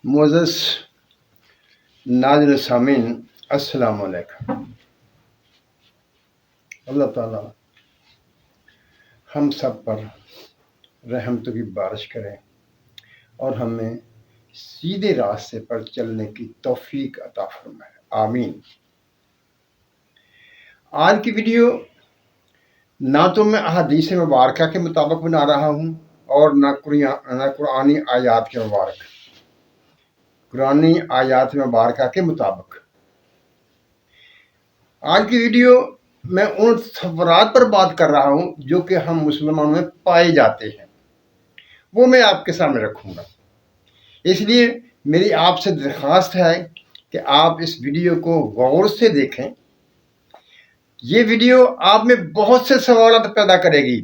معزز ناظرین سامعین، السلام علیکم۔ اللہ تعالیٰ ہم سب پر رحمتوں کی بارش کرے اور ہمیں سیدھے راستے پر چلنے کی توفیق عطا فرمائے، آمین۔ آج کی ویڈیو نہ تو میں احادیث مبارکہ کے مطابق بنا رہا ہوں اور نہ قرآنی آیات کے مبارکہ کے مطابق۔ آج کی ویڈیو میں ان تصورات پر بات کر رہا ہوں جو کہ ہم مسلمانوں میں پائے جاتے ہیں، وہ میں آپ کے سامنے رکھوں گا۔ اس لیے میری آپ سے درخواست ہے کہ آپ اس ویڈیو کو غور سے دیکھیں۔ یہ ویڈیو آپ میں بہت سے سوالات پیدا کرے گی،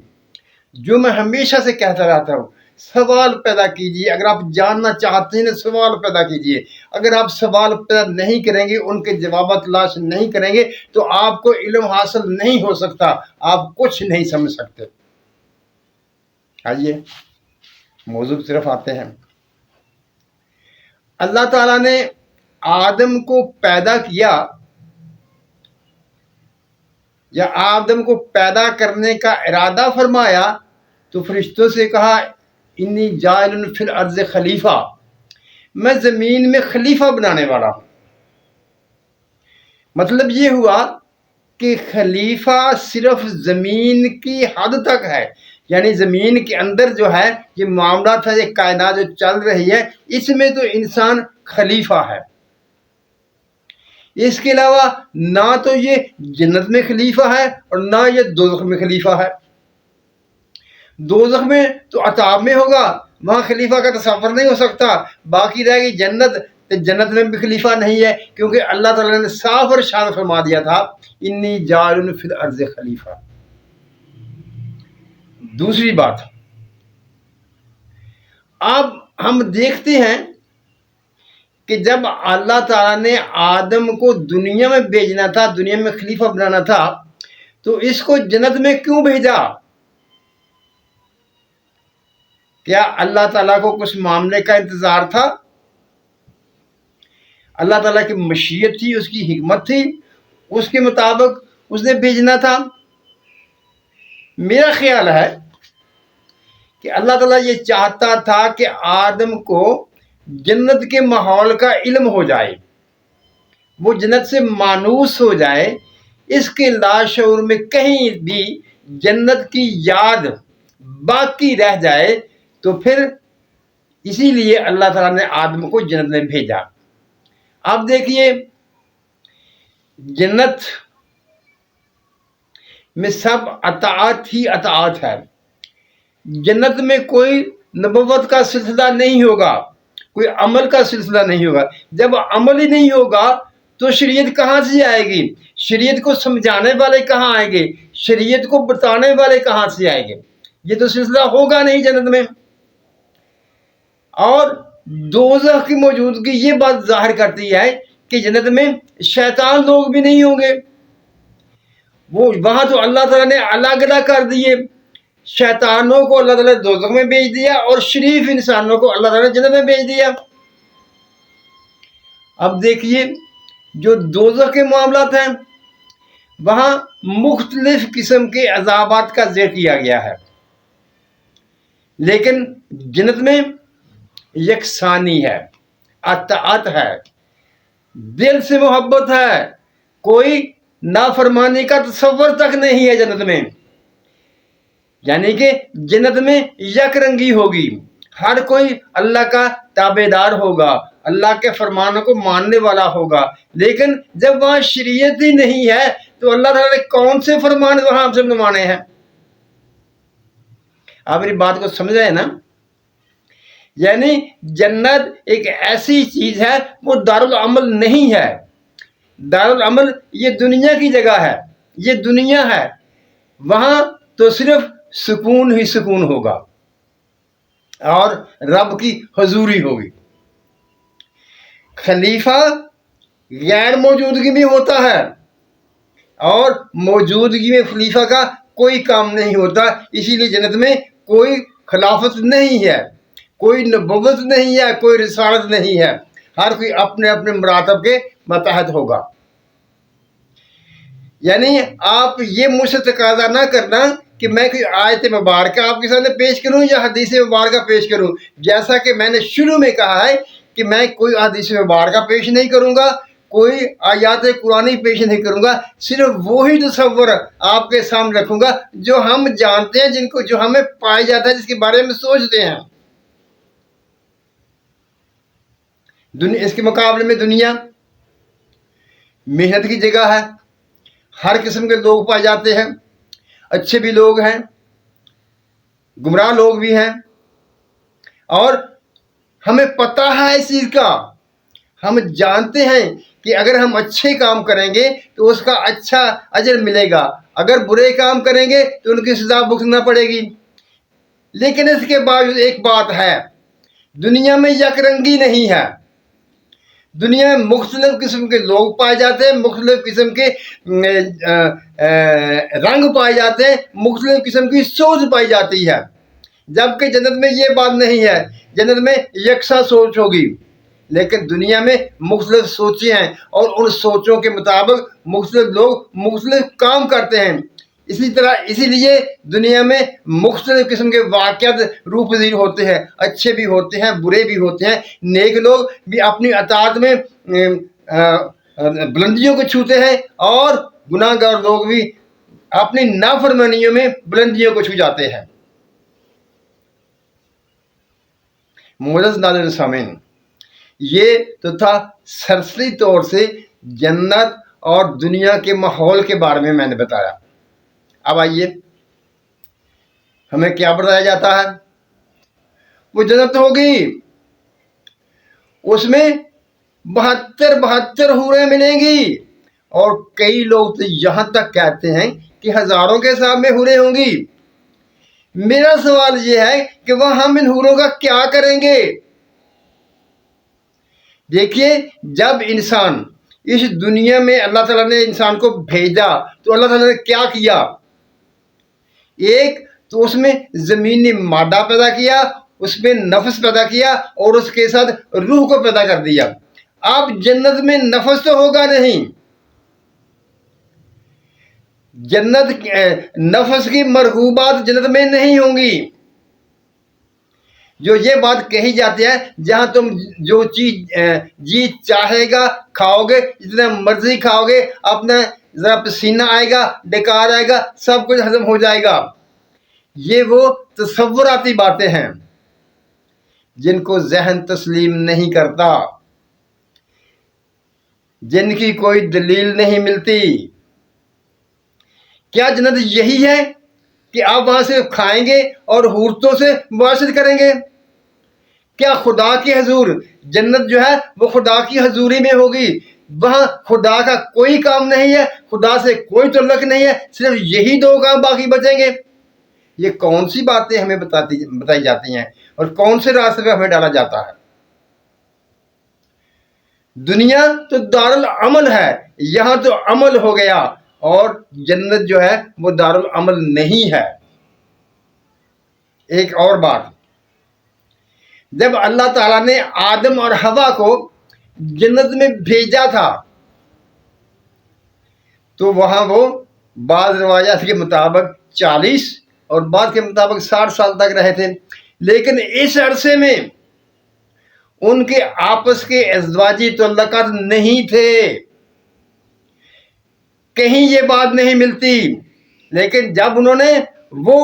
جو میں ہمیشہ سے کہتا رہتا ہوں، سوال پیدا کیجیے۔ اگر آپ جاننا چاہتے ہیں سوال پیدا کیجیے۔ اگر آپ سوال پیدا نہیں کریں گے، ان کے جوابات تلاش نہیں کریں گے، تو آپ کو علم حاصل نہیں ہو سکتا، آپ کچھ نہیں سمجھ سکتے۔ آئیے موضوع کی طرف آتے ہیں۔ اللہ تعالیٰ نے آدم کو پیدا کیا یا آدم کو پیدا کرنے کا ارادہ فرمایا تو فرشتوں سے کہا انی جاعل فی الارض خلیفہ، میں زمین میں خلیفہ بنانے والا ہوں۔ مطلب یہ ہوا کہ خلیفہ صرف زمین کی حد تک ہے، یعنی زمین کے اندر جو ہے یہ معاملات ہے، یہ کائنات جو چل رہی ہے، اس میں تو انسان خلیفہ ہے۔ اس کے علاوہ نہ تو یہ جنت میں خلیفہ ہے اور نہ یہ دوزخ میں خلیفہ ہے۔ دوزخ میں تو عذاب میں ہوگا، وہاں خلیفہ کا تصور نہیں ہو سکتا۔ باقی رہ گئی جنت، تو جنت میں بھی خلیفہ نہیں ہے، کیونکہ اللہ تعالیٰ نے صاف اور ارشاد فرما دیا تھا انی جاعل فی الارض خلیفہ۔ دوسری بات، اب ہم دیکھتے ہیں کہ جب اللہ تعالیٰ نے آدم کو دنیا میں بھیجنا تھا، دنیا میں خلیفہ بنانا تھا، تو اس کو جنت میں کیوں بھیجا؟ کیا اللہ تعالیٰ کو کچھ معاملے کا انتظار تھا؟ اللہ تعالیٰ کی مشیت تھی، اس کی حکمت تھی، اس کے مطابق اس نے بھیجنا تھا۔ میرا خیال ہے کہ اللہ تعالیٰ یہ چاہتا تھا کہ آدم کو جنت کے ماحول کا علم ہو جائے، وہ جنت سے مانوس ہو جائے، اس کے لاشعور میں کہیں بھی جنت کی یاد باقی رہ جائے، تو پھر اسی لیے اللہ تعالیٰ نے آدم کو جنت میں بھیجا۔ اب دیکھیے، جنت میں سب اطاعت ہی اطاعت ہے۔ جنت میں کوئی نبوت کا سلسلہ نہیں ہوگا، کوئی عمل کا سلسلہ نہیں ہوگا۔ جب عمل ہی نہیں ہوگا تو شریعت کہاں سے آئے گی؟ شریعت کو سمجھانے والے کہاں آئیں گے؟ شریعت کو بتانے والے کہاں سے آئیں گے؟ یہ تو سلسلہ ہوگا نہیں جنت میں۔ اور دوزخ کی موجودگی یہ بات ظاہر کرتی ہے کہ جنت میں شیطان لوگ بھی نہیں ہوں گے۔ وہ وہاں تو اللہ تعالیٰ نے الگ الگ کر دیے، شیطانوں کو اللہ تعالیٰ نے دوزخ میں بھیج دیا اور شریف انسانوں کو اللہ تعالیٰ نے جنت میں بھیج دیا۔ اب دیکھیے، جو دوزخ کے معاملات ہیں وہاں مختلف قسم کے عذابات کا ذکر کیا گیا ہے، لیکن جنت میں یکسانی ہے، اطاعت ہے، دل سے محبت ہے، کوئی نافرمانی کا تصور تک نہیں ہے جنت میں۔ یعنی کہ جنت میں یک رنگی ہوگی، ہر کوئی اللہ کا تابع دار ہوگا، اللہ کے فرمانوں کو ماننے والا ہوگا۔ لیکن جب وہاں شریعت ہی نہیں ہے تو اللہ تعالیٰ نے کون سے فرمان وہاں ہم سے منوانے ہیں؟ آپ میری بات کو سمجھ رہے ہیں نا؟ یعنی جنت ایک ایسی چیز ہے، وہ دارالعمل نہیں ہے۔ دارالعمل یہ دنیا کی جگہ ہے، یہ دنیا ہے، وہاں تو صرف سکون ہی سکون ہوگا اور رب کی حضوری ہوگی۔ خلیفہ غیر موجودگی میں ہوتا ہے اور موجودگی میں خلیفہ کا کوئی کام نہیں ہوتا، اسی لیے جنت میں کوئی خلافت نہیں ہے، کوئی نبوت نہیں ہے، کوئی رسالت نہیں ہے، ہر کوئی اپنے اپنے مراتب کے ماتحت ہوگا۔ یعنی آپ یہ مجھ سے تقاضا نہ کرنا کہ میں کوئی آیت مبارکہ آپ کے سامنے پیش کروں یا حدیث مبارکہ پیش کروں، جیسا کہ میں نے شروع میں کہا ہے کہ میں کوئی حدیث مبارکہ پیش نہیں کروں گا، کوئی آیات قرآنی پیش نہیں کروں گا، صرف وہی تصور آپ کے سامنے رکھوں گا جو ہم جانتے ہیں، جو ہمیں پایا جاتا ہے، جس کے بارے میں سوچتے ہیں۔ اس کے مقابلے میں دنیا محنت کی جگہ ہے، ہر قسم کے لوگ پائے جاتے ہیں، اچھے بھی لوگ ہیں، گمراہ لوگ بھی ہیں، اور ہمیں پتہ ہے اس چیز کا، ہم جانتے ہیں کہ اگر ہم اچھے کام کریں گے تو اس کا اچھا اجر ملے گا، اگر برے کام کریں گے تو ان کی سزا بھگتنا پڑے گی۔ لیکن اس کے باوجود ایک بات ہے، دنیا میں یک رنگی نہیں ہے، دنیا میں مختلف قسم کے لوگ پائے جاتے ہیں، مختلف قسم کے رنگ پائے جاتے ہیں، مختلف قسم کی سوچ پائی جاتی ہے، جبکہ جنت میں یہ بات نہیں ہے، جنت میں یکساں سوچ ہوگی۔ لیکن دنیا میں مختلف سوچیں ہیں اور ان سوچوں کے مطابق مختلف لوگ مختلف کام کرتے ہیں۔ اسی لیے دنیا میں مختلف قسم کے واقعات روح پذیر ہوتے ہیں، اچھے بھی ہوتے ہیں، برے بھی ہوتے ہیں، نیک لوگ بھی اپنی اطاعت میں بلندیوں کو چھوتے ہیں اور گناہ گار لوگ بھی اپنی نافرمانیوں میں بلندیوں کو چھو جاتے ہیں۔ معزز ناظرین سامعین، یہ تو تھا سرسری طور سے جنت اور دنیا کے ماحول کے بارے میں نے بتایا۔ اب آئیے، ہمیں کیا بتایا جاتا ہے؟ وہ جنت ہوگی، اس میں 72 حوریں ملیں گی، اور کئی لوگ تو یہاں تک کہتے ہیں کہ ہزاروں کے حساب میں حوریں ہوں گی۔ میرا سوال یہ ہے کہ وہ ہم ان حوروں کا کیا کریں گے؟ دیکھیے، جب انسان اس دنیا میں اللہ تعالیٰ نے انسان کو بھیجا تو اللہ تعالیٰ نے کیا کیا؟ ایک تو اس میں زمینی مادہ پیدا کیا، اس میں نفس پیدا کیا، اور اس کے ساتھ روح کو پیدا کر دیا۔ اب جنت میں نفس تو ہوگا نہیں، نفس کی مرغوبات جنت میں نہیں ہوں گی۔ جو یہ بات کہی جاتی ہے، جہاں تم جو چیز جی چاہے گا کھاؤ گے، جتنا مرضی کھاؤ گے، اپنا ذرا پسینہ آئے گا، ڈکار آئے گا، سب کچھ ہضم ہو جائے گا۔ یہ وہ تصوراتی باتیں ہیں جن کو ذہن تسلیم نہیں کرتا، جن کی کوئی دلیل نہیں ملتی۔ کیا جنت یہی ہے کہ آپ وہاں سے کھائیں گے اور حورتوں سے مباشرت کریں گے؟ کیا خدا کی حضور، جنت جو ہے وہ خدا کی حضوری میں ہوگی، وہاں خدا کا کوئی کام نہیں ہے، خدا سے کوئی تعلق نہیں ہے، صرف یہی دو کام باقی بچیں گے؟ یہ کون سی باتیں ہمیں بتائی جاتی ہیں اور کون سے راستے پہ ہمیں ڈالا جاتا ہے؟ دنیا تو دارالعمل ہے، یہاں تو عمل ہو گیا، اور جنت جو ہے وہ دارالعمل نہیں ہے۔ ایک اور بات، جب اللہ تعالیٰ نے آدم اور حوا کو جنت میں بھیجا تھا تو وہاں وہ بعض روایات کے مطابق 40 اور بعض کے مطابق 60 سال تک رہے تھے، لیکن اس عرصے میں ان کے آپس کے ازدواجی تعلقات نہیں تھے، کہیں یہ بات نہیں ملتی۔ لیکن جب انہوں نے وہ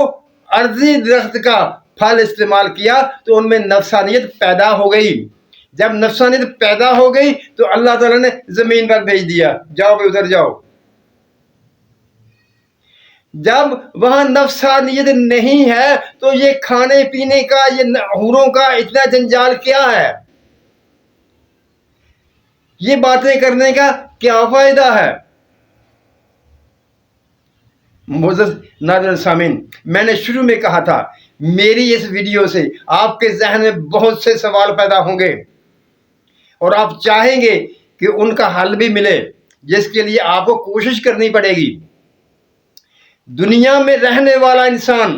ارضی درخت کا پھل استعمال کیا تو ان میں نفسانیت پیدا ہو گئی۔ جب نفسانیت پیدا ہو گئی تو اللہ تعالیٰ نے زمین پر بھیج دیا، جاؤ بھی ادھر جاؤ۔ جب وہاں نفسانیت نہیں ہے تو یہ کھانے پینے کا، یہ حوروں کا اتنا جنجال کیا ہے؟ یہ باتیں کرنے کا کیا فائدہ ہے؟ معزز ناظرین سامعین، میں نے شروع میں کہا تھا میری اس ویڈیو سے آپ کے ذہن میں بہت سے سوال پیدا ہوں گے اور آپ چاہیں گے کہ ان کا حل بھی ملے، جس کے لیے آپ کو کوشش کرنی پڑے گی۔ دنیا میں رہنے والا انسان